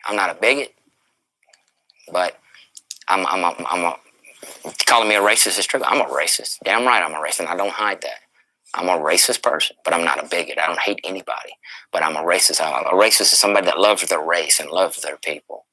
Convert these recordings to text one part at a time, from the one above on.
I'm not a bigot, but calling me a racist is true. I'm a racist. Damn right I'm a racist, and I don't hide that. I'm a racist person, but I'm not a bigot. I don't hate anybody, but I'm a racist. A racist is somebody that loves their race and loves their people.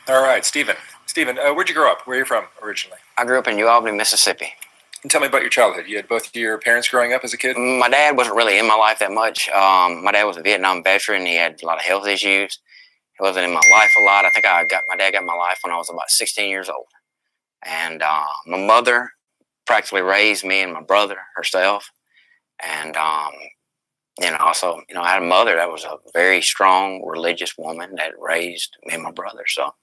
All right, Stephen. Stephen, where'd you grow up? Where are you from originally? I grew up in New Albany, Mississippi. And tell me about your childhood. You had both of your parents growing up as a kid? My dad wasn't really in my life that much. My dad was a Vietnam veteran. He had a lot of health issues. He wasn't in my life a lot. I think my dad got in my life when I was about 16 years old. And my mother practically raised me and my brother herself. And also, I had a mother that was a very strong religious woman that raised me and my brother. So,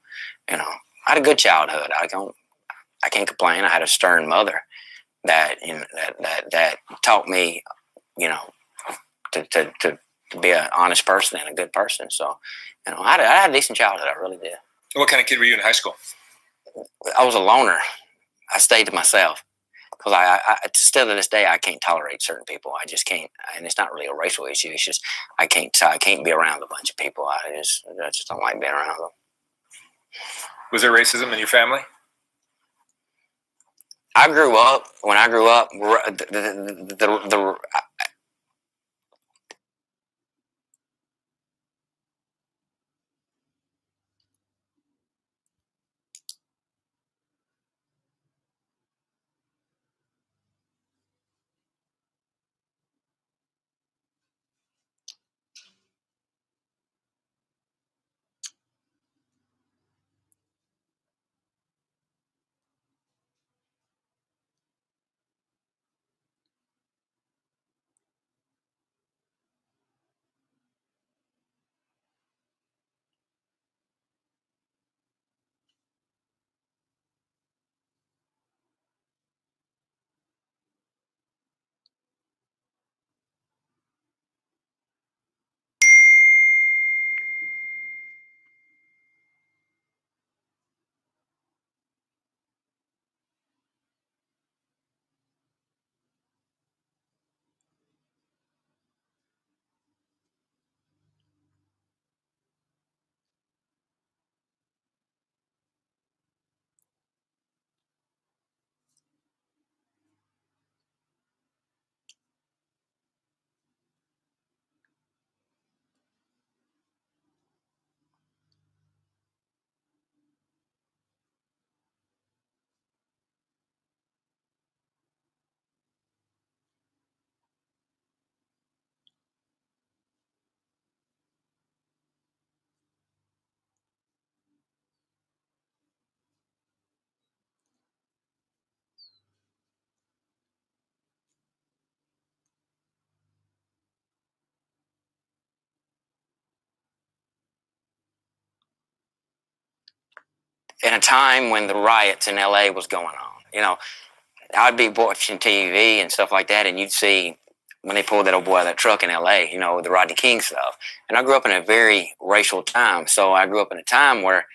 I had a good childhood. I can't complain. I had a stern mother that that taught me, to be an honest person and a good person. So, I had a decent childhood. I really did. What kind of kid were you in high school? I was a loner. I stayed to myself because I still to this day I can't tolerate certain people. I just can't, and it's not really a racial issue. It's just I can't be around a bunch of people. I just don't like being around them. Was there racism in your family? When I grew up, the in a time when the riots in LA was going on. I'd be watching TV and stuff like that, and you'd see when they pulled that old boy out of that truck in LA, the Rodney King stuff. And I grew up in a very racial time, so I grew up in a time where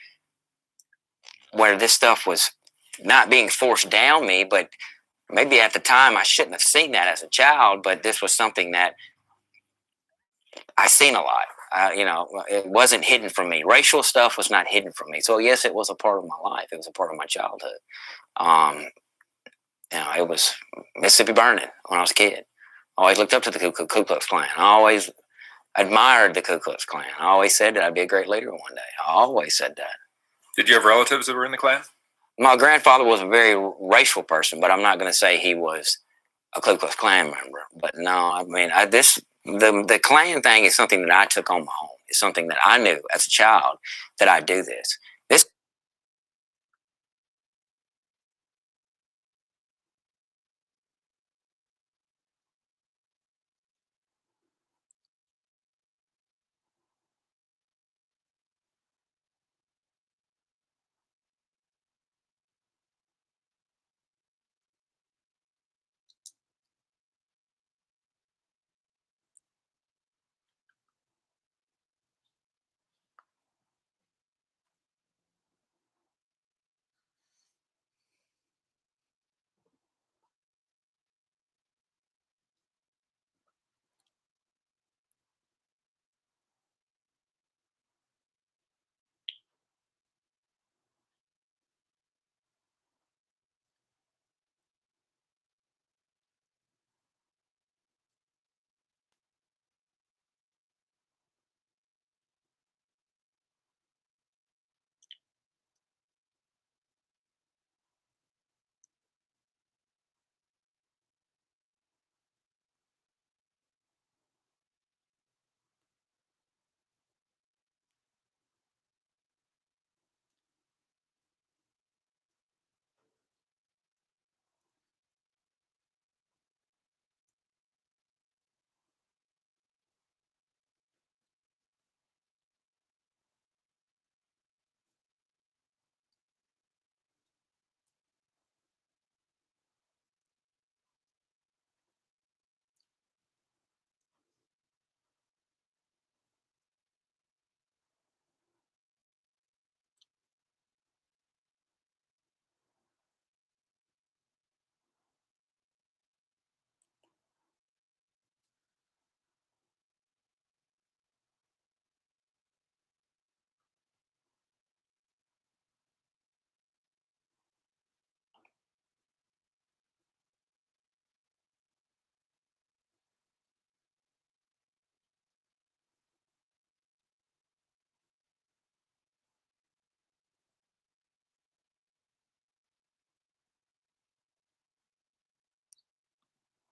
this stuff was not being forced down me, but maybe at the time I shouldn't have seen that as a child, but this was something that I seen a lot. It wasn't hidden from me. Racial stuff was not hidden from me. So yes, it was a part of my life. It was a part of my childhood. It was Mississippi burning when I was a kid. I always looked up to the Ku Klux Klan. I always admired the Ku Klux Klan. I always said that I'd be a great leader one day. I always said that. Did you have relatives that were in the Klan? My grandfather was a very racial person, but I'm not going to say he was a Ku Klux Klan member. But no, I mean, the Klan thing is something that I took on my own. It's something that I knew as a child that I'd do this.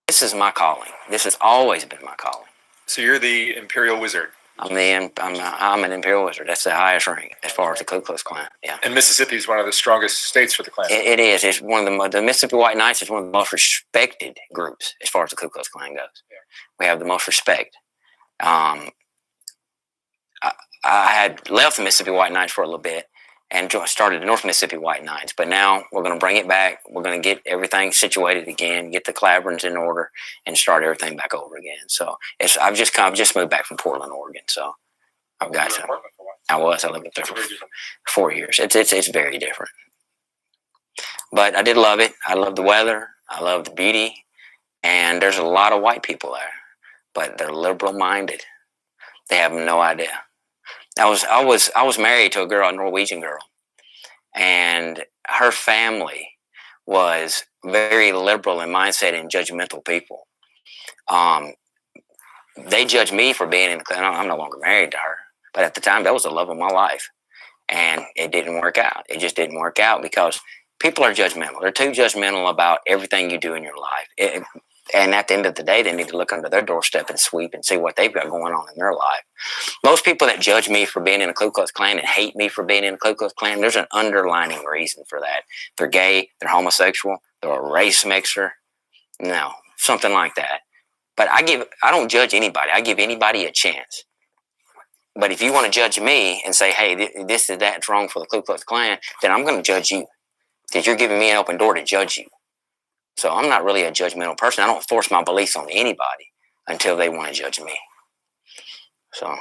This is my calling. This has always been my calling. So you're the Imperial Wizard. I'm an Imperial Wizard. That's the highest rank as far as the Ku Klux Klan. Yeah. And Mississippi is one of the strongest states for the Klan. It is. It's one of the Mississippi White Knights is one of the most respected groups as far as the Ku Klux Klan goes. Yeah. We have the most respect. I had left the Mississippi White Knights for a little bit and started the North Mississippi White Knights, but now we're going to bring it back. We're going to get everything situated again, get the Claverins in order, and start everything back over again. So I've just moved back from Portland, Oregon. So I've got some. I lived there for 4 years. It's very different, but I did love it. I love the weather. I love the beauty, and there's a lot of white people there, but they're liberal minded. They have no idea. I was married to a Norwegian girl, and her family was very liberal in mindset and judgmental people. They judged me for being in the Klan. I'm no longer married to her, but at the time that was the love of my life, and it didn't work out. It just didn't work out because people are judgmental. They're too judgmental about everything you do in your life. And at the end of the day, they need to look under their doorstep and sweep and see what they've got going on in their life. Most people that judge me for being in a Ku Klux Klan and hate me for being in a Ku Klux Klan, there's an underlining reason for that. They're gay, they're homosexual, they're a race mixer, something like that. But I don't judge anybody. I give anybody a chance. But if you want to judge me and say, hey, this is that's wrong for the Ku Klux Klan, then I'm going to judge you because you're giving me an open door to judge you. So I'm not really a judgmental person. I don't force my beliefs on anybody until they want to judge me. So.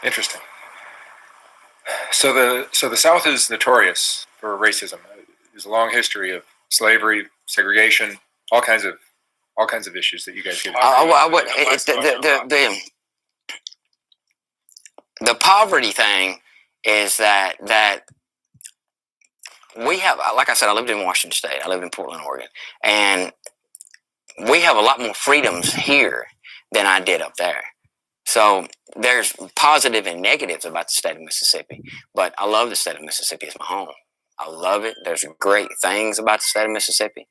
Interesting. So the South is notorious for racism. There's a long history of slavery, segregation, all kinds of issues that you guys get into. The poverty thing is that we have, like I said, I lived in Washington State. I lived in Portland, Oregon, and we have a lot more freedoms here than I did up there. So there's positive and negatives about the state of Mississippi, but I love the state of Mississippi. It's my home. I love it. There's great things about the state of Mississippi,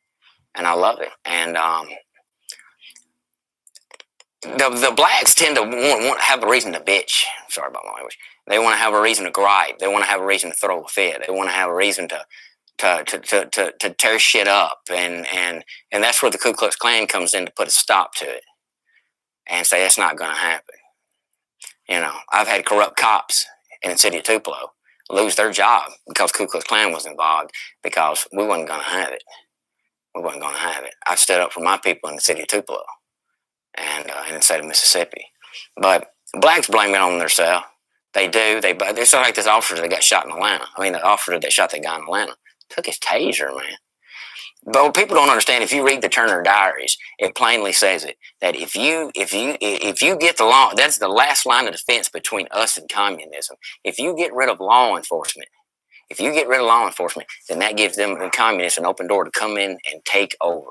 and I love it. And the blacks tend to want to have a reason to bitch. Sorry about my language. They want to have a reason to gripe. They want to have a reason to throw a fit. They want to have a reason to tear shit up, and that's where the Ku Klux Klan comes in to put a stop to it and say that's not going to happen. You know, I've had corrupt cops in the city of Tupelo lose their job because Ku Klux Klan was involved because we wasn't going to have it. We wasn't going to have it. I stood up for my people in the city of Tupelo and in the state of Mississippi. But blacks blame it on themselves. They do. They're sort of like this officer that got shot in Atlanta. I mean, the officer that shot that guy in Atlanta took his taser, man. But what people don't understand, if you read the Turner Diaries, it plainly says it that if you get the law, that's the last line of defense between us and communism. If you get rid of law enforcement, then that gives them, the communists, an open door to come in and take over.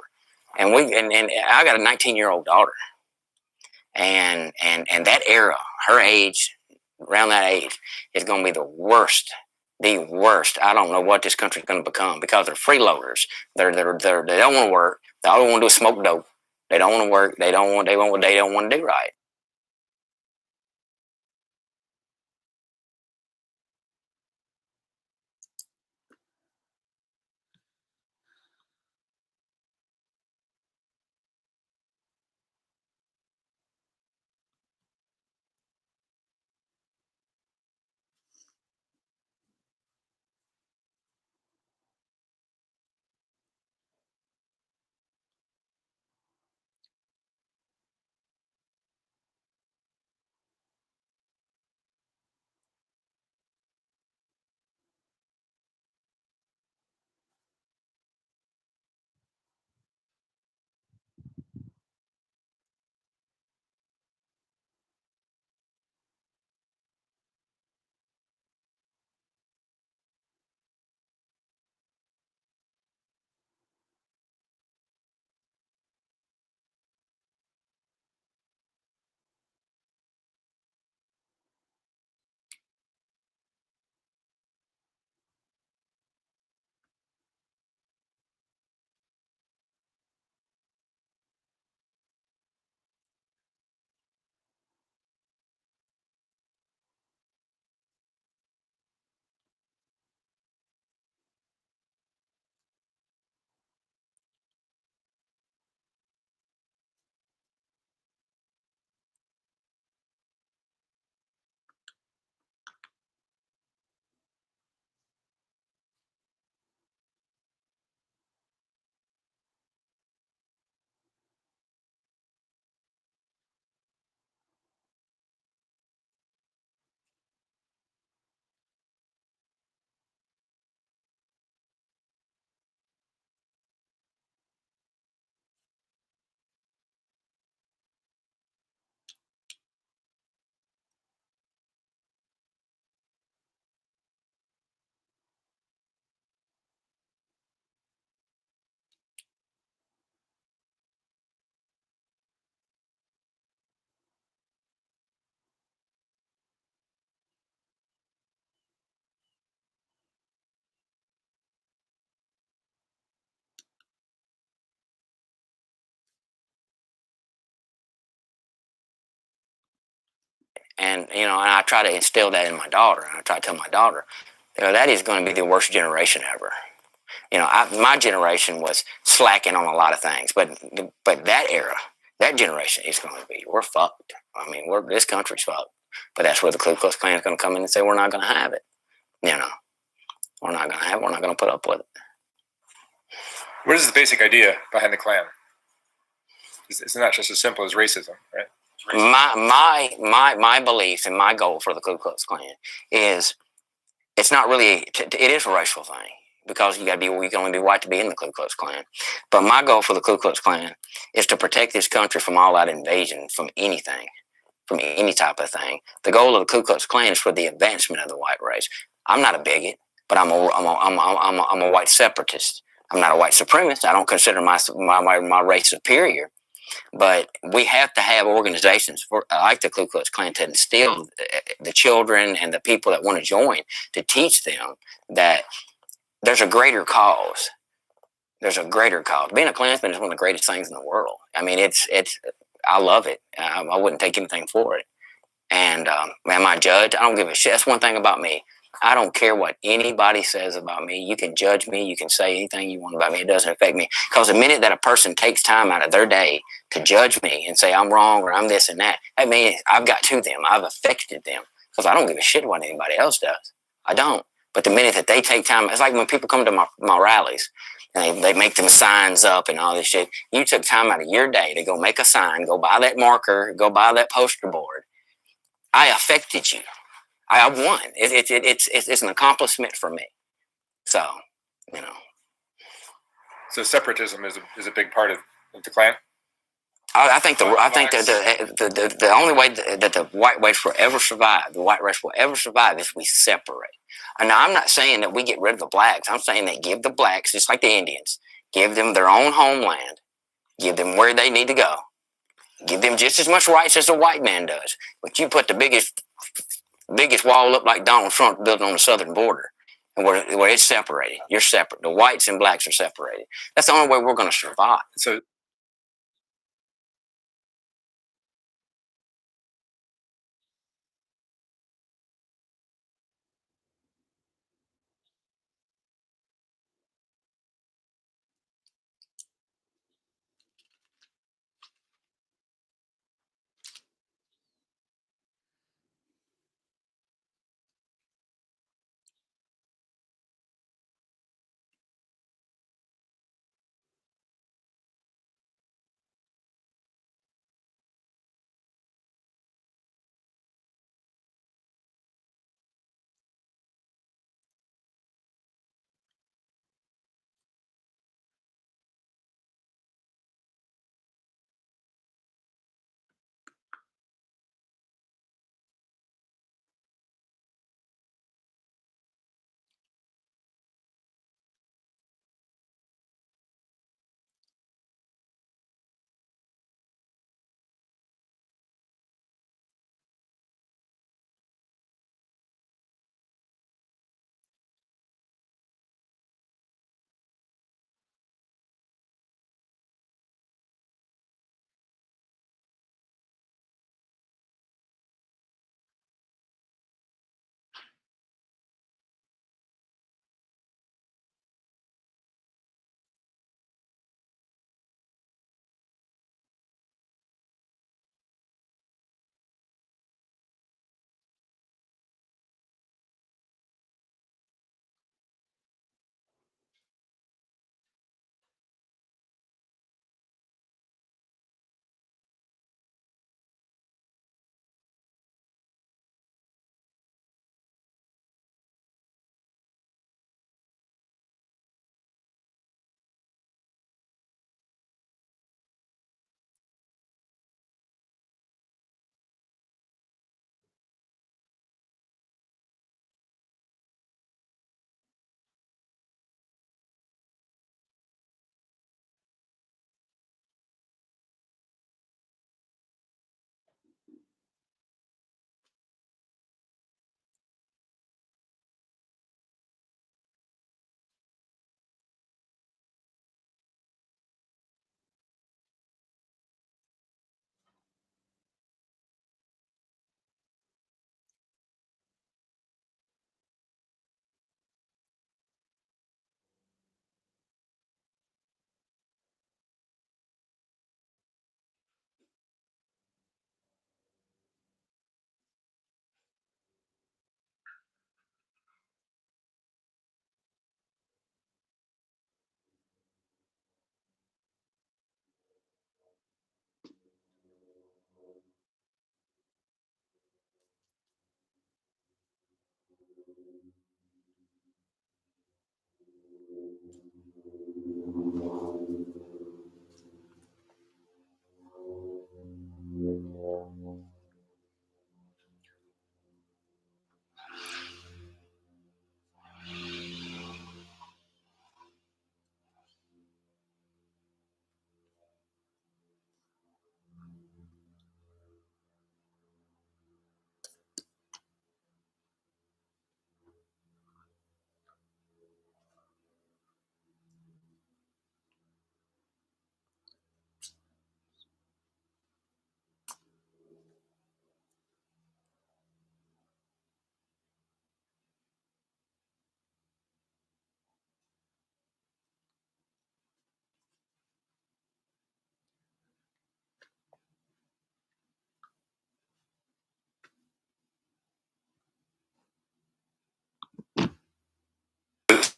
And I got a 19-year-old daughter, and that era, her age, around that age, is going to be the worst. The worst. I don't know what this country's going to become because they're freeloaders. They don't want to work. All they want to do is smoke dope. They don't want to work. They don't want to do right. And and I try to instill that in my daughter. And I try to tell my daughter, that is going to be the worst generation ever. My generation was slacking on a lot of things, but that era, that generation is going to be, we're fucked. I mean, this country's fucked. But that's where the Ku Klux Klan is going to come in and say we're not going to have it. We're not going to have it. We're not going to put up with it. What is the basic idea behind the Klan? It's not just as simple as racism, right? My beliefs and my goal for the Ku Klux Klan is it's not really it is a racial thing because you can only be white to be in the Ku Klux Klan. But my goal for the Ku Klux Klan is to protect this country from all out invasion from anything, from any type of thing. The goal of the Ku Klux Klan is for the advancement of the white race. I'm not a bigot, but I'm a white separatist. I'm not a white supremacist. I don't consider my race superior. But we have to have organizations like the Ku Klux Klan to instill the children and the people that want to join to teach them that there's a greater cause. There's a greater cause. Being a Klansman is one of the greatest things in the world. I mean, it's I love it. I wouldn't take anything for it. And am I judged? I don't give a shit. That's one thing about me. I don't care what anybody says about me. You can judge me. You can say anything you want about me. It doesn't affect me. Because the minute that a person takes time out of their day to judge me and say I'm wrong or I'm this and that means I've got to them. I've affected them. Because I don't give a shit what anybody else does. I don't. But the minute that they take time, it's like when people come to my rallies and they make them signs up and all this shit. You took time out of your day to go make a sign, go buy that marker, go buy that poster board. I affected you. I won. It's an accomplishment for me. So, you know. So separatism is a big part of the Klan. I think the only way that the white race will ever survive, is we separate. And now I'm not saying that we get rid of the blacks. I'm saying that give the blacks, just like the Indians, give them their own homeland, give them where they need to go, give them just as much rights as the white man does. But you put the biggest wall up like Donald Trump building on the southern border, and where it's separated. You're separate. The whites and blacks are separated. That's the only way we're going to survive. So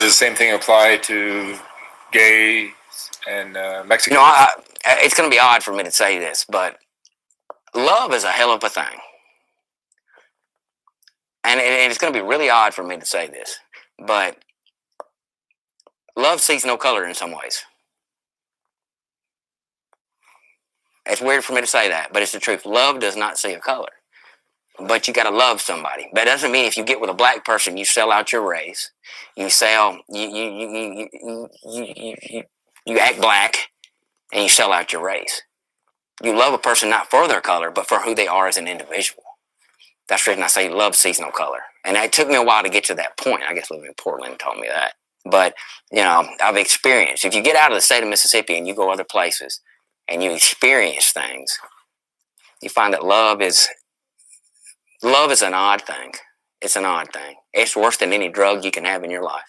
the same thing apply to gays and Mexicans? You know, it's going to be odd for me to say this, but love is a hell of a thing. And it's going to be really odd for me to say this, but love sees no color in some ways. It's weird for me to say that, but it's the truth. Love does not see a color. But you got to love somebody. That doesn't mean if you get with a black person, you sell out your race. You act black, and you sell out your race. You love a person not for their color, but for who they are as an individual. That's the reason I say love sees no color. And it took me a while to get to that point. I guess living in Portland taught me that. But, you know, I've experienced. If you get out of the state of Mississippi and you go other places and you experience things, you find that love is an odd thing. It's an odd thing. It's worse than any drug you can have in your life.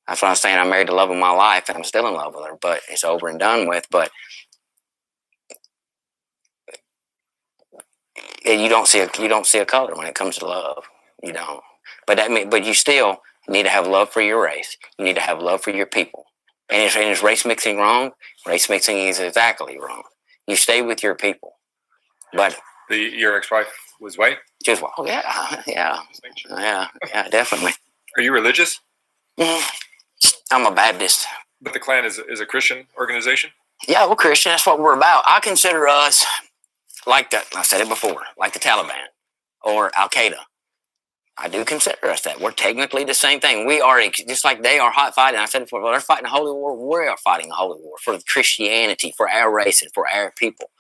That's what I'm saying. I married the love of my life, and I'm still in love with her, but it's over and done with. But you don't see a color when it comes to love. You don't. But you still need to have love for your race. You need to have love for your people. And is race mixing wrong? Race mixing is exactly wrong. You stay with your people. But your ex-wife was white? Just yeah, definitely. Are you religious? I'm a Baptist. But the Klan is a Christian organization? Yeah, we're Christian. That's what we're about. I consider us like I said it before, like the Taliban or Al Qaeda. I do consider us that. We're technically the same thing. We are just like they are hot fighting. I said it before, well, they're fighting a holy war. We are fighting a holy war for Christianity, for our race, and for our people.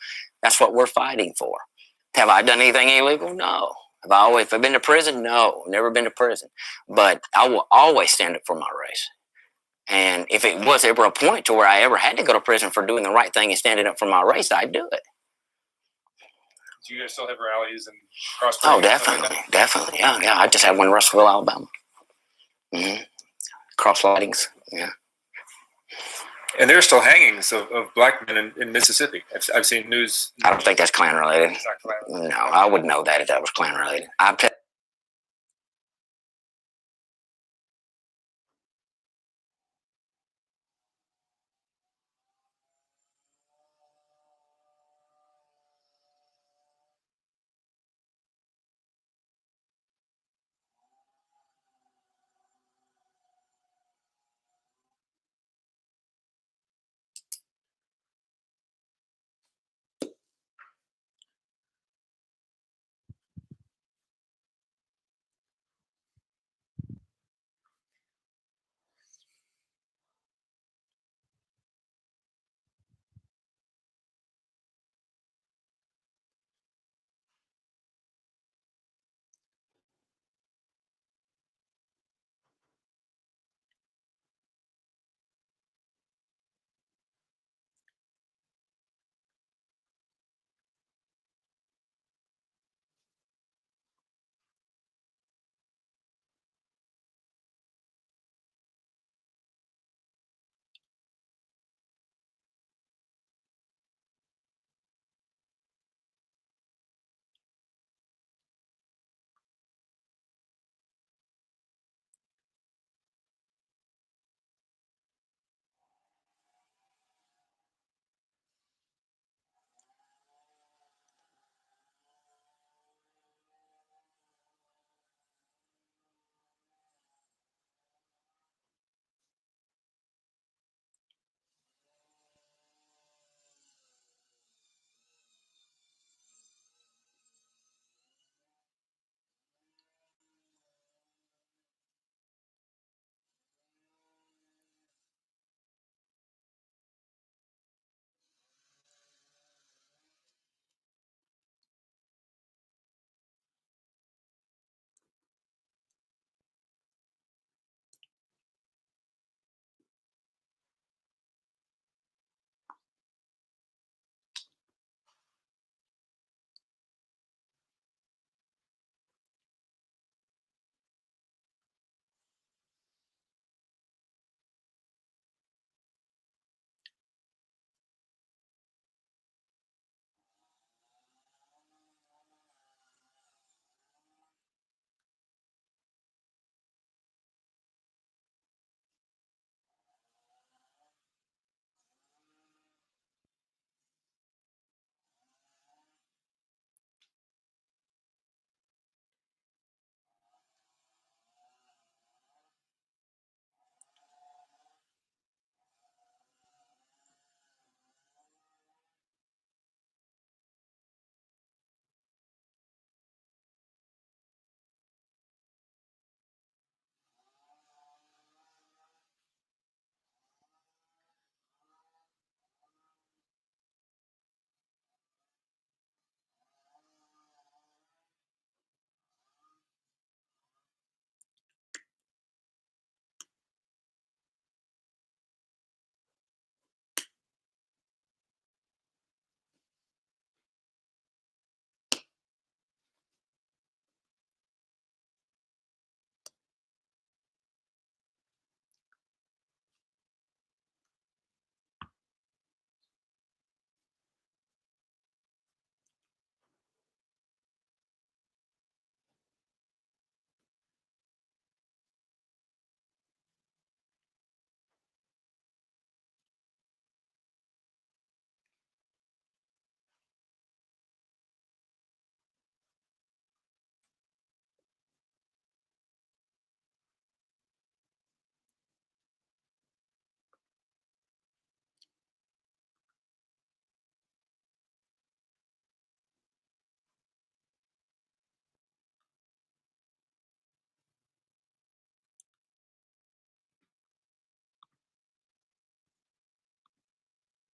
That's what we're fighting for. Have I done anything illegal? No. Have I been to prison? No, never been to prison. But I will always stand up for my race. And if it was ever a point to where I ever had to go to prison for doing the right thing and standing up for my race, I'd do it. Do you guys still have rallies and cross? Oh, definitely, definitely. Yeah. I just had one in Russellville, Alabama. Cross lightings. Yeah. And there are still hangings of black men in Mississippi. I've seen news. I don't think that's Klan related. No, I would know that if that was Klan related.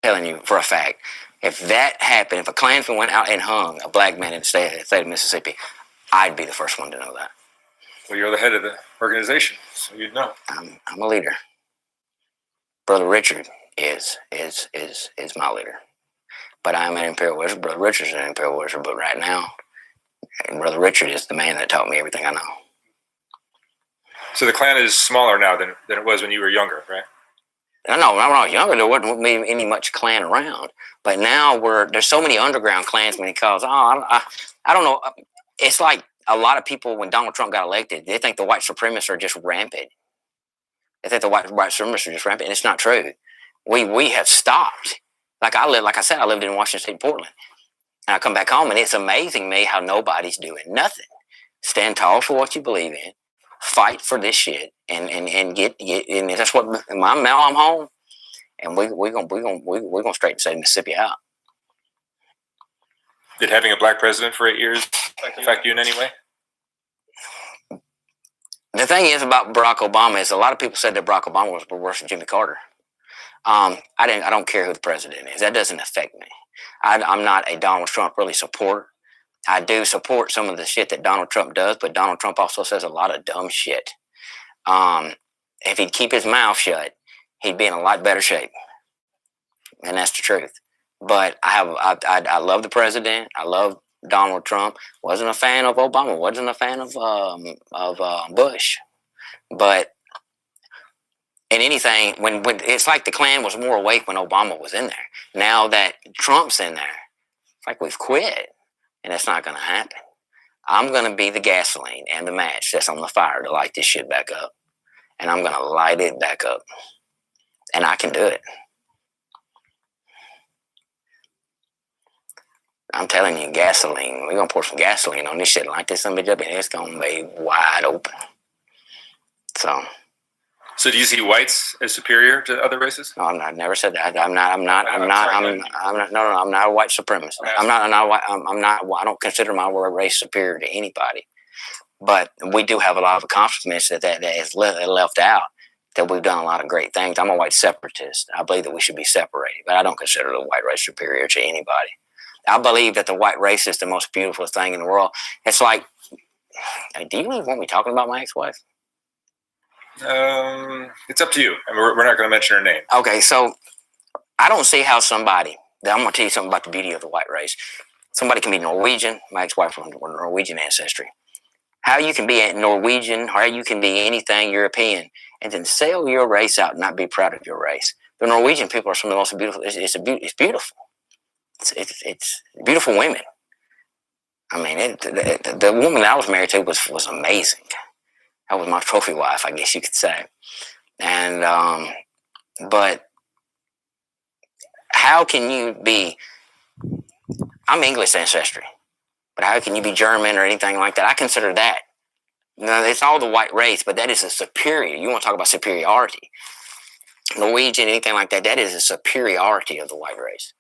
telling you for a fact, if that happened, if a Klansman went out and hung a black man in the state of Mississippi, I'd be the first one to know that. Well, you're the head of the organization, so you'd know. I'm a leader. Brother Richard is my leader. But I'm an Imperial Wizard. Brother Richard's an Imperial Wizard. But right now, Brother Richard is the man that taught me everything I know. So the Klan is smaller now than it was when you were younger, right? No, when I was younger, there wasn't any much Klan around. But now there's so many underground Klansmen because, I don't know. It's like a lot of people, when Donald Trump got elected, they think the white supremacists are just rampant. They think the white supremacists are just rampant, and it's not true. We have stopped. Like I said, I lived in Washington State, Portland. And I come back home, and it's amazing me how nobody's doing nothing. Stand tall for what you believe in. Fight for this shit, and get and that's what now I'm home, and we're gonna straighten the state of Mississippi out. Did having a black president for 8 years affect you in any way? The thing is about Barack Obama is a lot of people said that Barack Obama was worse than Jimmy Carter. I don't care who the president is. That doesn't affect me. I'm not a Donald Trump really supporter. I do support some of the shit that Donald Trump does, but Donald Trump also says a lot of dumb shit. If he'd keep his mouth shut, he'd be in a lot better shape, and that's the truth. But I love the president. I love Donald Trump. Wasn't a fan of Obama. Wasn't a fan of Bush. But in anything, when it's like the Klan was more awake when Obama was in there. Now that Trump's in there, it's like we've quit, and it's not going to happen. I'm going to be the gasoline and the match that's on the fire to light this shit back up. And I'm going to light it back up. And I can do it. I'm telling you, gasoline. We're going to pour some gasoline on this shit, light this bitch up, and it's going to be wide open. So do you see whites as superior to other races? No, I never said that. I'm not a white supremacist. I don't consider my race superior to anybody. But we do have a lot of accomplishments that is left out, that we've done a lot of great things. I'm a white separatist. I believe that we should be separated, but I don't consider the white race superior to anybody. I believe that the white race is the most beautiful thing in the world. It's like, do you even want me talking about my ex-wife? It's up to you. I mean, we're not going to mention her name. Okay, so I don't see how I'm going to tell you something about the beauty of the white race. Somebody can be Norwegian. My ex-wife was Norwegian ancestry. How you can be a Norwegian, or how you can be anything European, and then sell your race out and not be proud of your race. The Norwegian people are some of the most beautiful. It's beautiful. It's beautiful women. I mean, the woman that I was married to was amazing. That was my trophy wife, I guess you could say. And but how can you be? I'm English ancestry, but how can you be German or anything like that? I consider that. No, it's all the white race, but that is a superior. You want to talk about superiority? Norwegian, anything like that? That is a superiority of the white race.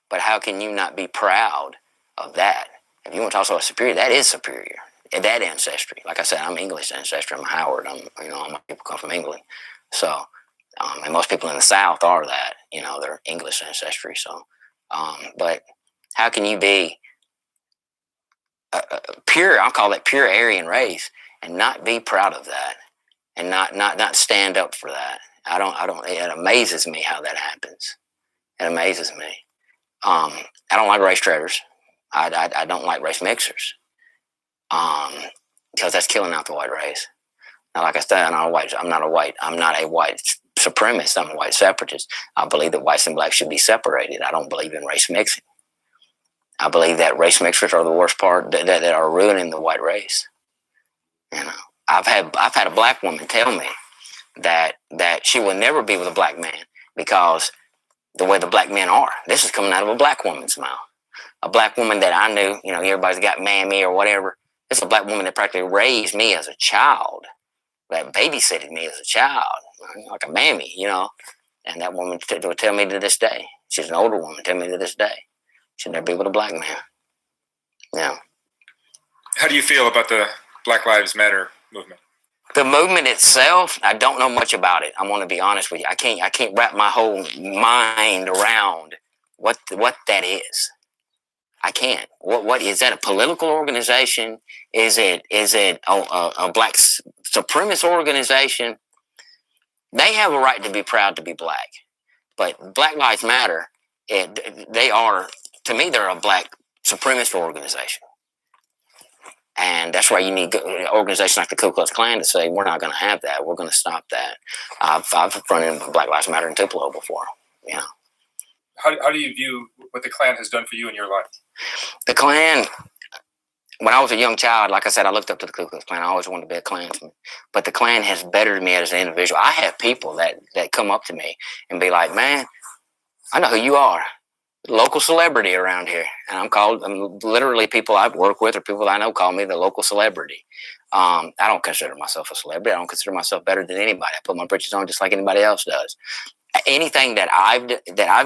But how can you not be proud of that? If you want to talk about superior, that is superior. That ancestry, like I said, I'm English ancestry. I'm Howard. All my people come from England. So, and most people in the South are that. They're English ancestry. So, but how can you be pure? I'll call it pure Aryan race, and not be proud of that, and not stand up for that. I don't. It amazes me how that happens. It amazes me. I don't like race traders. I don't like race mixers. Because that's killing out the white race. Now, like I said, I'm not a white supremacist. I'm a white separatist. I believe that whites and blacks should be separated. I don't believe in race mixing. I believe that race mixers are the worst part that are ruining the white race. I've had a black woman tell me that she will never be with a black man because the way the black men are. This is coming out of a black woman's mouth. A black woman that I knew, everybody's got mammy or whatever. It's a black woman that practically raised me as a child, that babysitted me as a child, like a mammy, And that woman would tell me to this day. She's an older woman, tell me to this day. She'd never be with a black man. Yeah. How do you feel about the Black Lives Matter movement? The movement itself, I don't know much about it. I'm going to be honest with you. I can't wrap my whole mind around what that is. I can't. What is that? A political organization? Is it a black supremacist organization? They have a right to be proud to be black, but Black Lives Matter. They are, to me, they're a black supremacist organization, and that's why you need organizations like the Ku Klux Klan to say we're not going to have that. We're going to stop that. I've run into Black Lives Matter in Tupelo before. How do you view what the Klan has done for you in your life? The Klan, when I was a young child, like I said, I looked up to the Ku Klux Klan. I always wanted to be a Klansman. But the Klan has bettered me as an individual. I have people that come up to me and be like, man, I know who you are. Local celebrity around here. And I'm literally people I've worked with or people I know call me the local celebrity. I don't consider myself a celebrity. I don't consider myself better than anybody. I put my britches on just like anybody else does. Anything that I've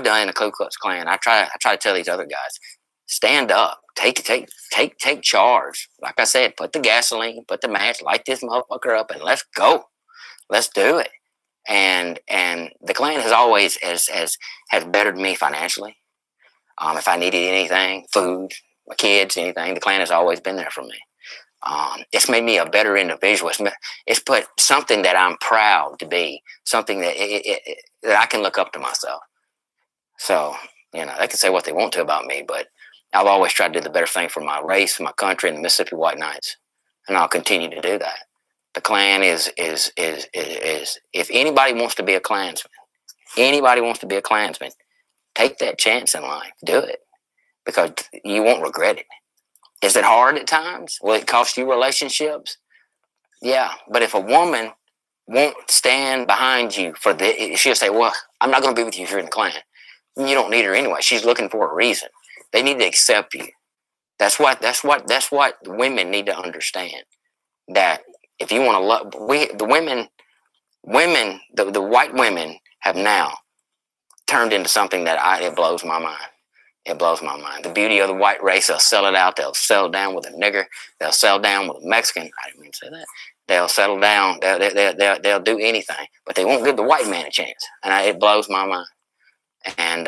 done in the Ku Klux Klan, I try to tell these other guys, stand up, take charge. Like I said, put the gasoline, put the match, light this motherfucker up, and let's go. Let's do it. And the Klan has always has bettered me financially. If I needed anything, food, my kids, anything, the Klan has always been there for me. It's made me a better individual. It's put something that I'm proud to be, something that that I can look up to myself. So, they can say what they want to about me, but I've always tried to do the better thing for my race, my country, and the Mississippi White Knights, and I'll continue to do that. The Klan is if anybody wants to be a Klansman, take that chance in life, do it, because you won't regret it. Is it hard at times? Will it cost you relationships? Yeah, but if a woman won't stand behind you she'll say, well, I'm not going to be with you if you're in the Klan. You don't need her anyway. She's looking for a reason. They need to accept you. That's what women need to understand. That if you want to love, the white women have now turned into something that it blows my mind. It blows my mind. The beauty of the white race, they'll sell it out. They'll settle down with a nigger. They'll settle down with a Mexican. I didn't mean to say that. They'll settle down. They'll do anything, but they won't give the white man a chance. And it blows my mind. And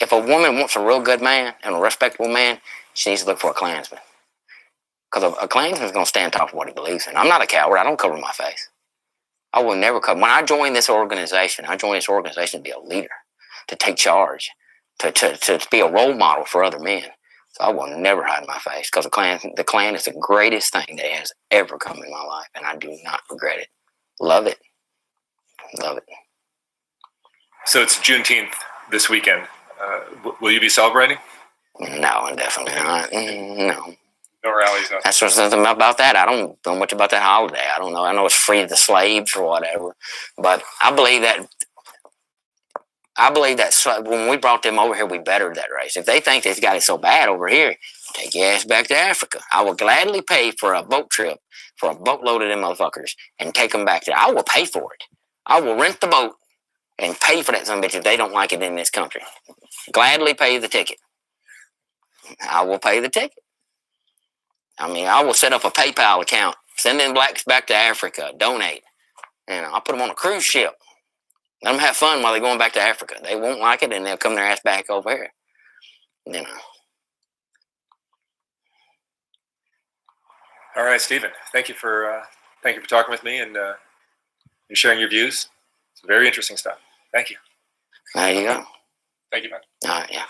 if a woman wants a real good man and a respectable man, she needs to look for a Klansman. Because a Klansman's going to stand top of what he believes in. I'm not a coward. I don't cover my face. I will never cover. When I joined this organization, to be a leader, to take charge, to be a role model for other men. So I will never hide my face because the Klan is the greatest thing that has ever come in my life, and I do not regret it. Love it. Love it. So it's Juneteenth this weekend. Will you be celebrating? No, definitely not. No. No rallies, nothing. That's what's something about that. I don't know much about that holiday. I don't know. I know it's free to the slaves or whatever, but I believe that when we brought them over here, we bettered that race. If they think they've got it so bad over here, take your ass back to Africa. I will gladly pay for a boat trip for a boatload of them motherfuckers and take them back there. I will pay for it. I will rent the boat and pay for that son of a bitch if they don't like it in this country. Gladly pay the ticket. I will pay the ticket. I mean, I will set up a PayPal account, send them blacks back to Africa, donate, and I'll put them on a cruise ship. Let them have fun while they're going back to Africa. They won't like it, and they'll come their ass back over here. You know. All right, Stephen. Thank you for talking with me and sharing your views. It's very interesting stuff. Thank you. There you go. Thank you, man. All right, yeah.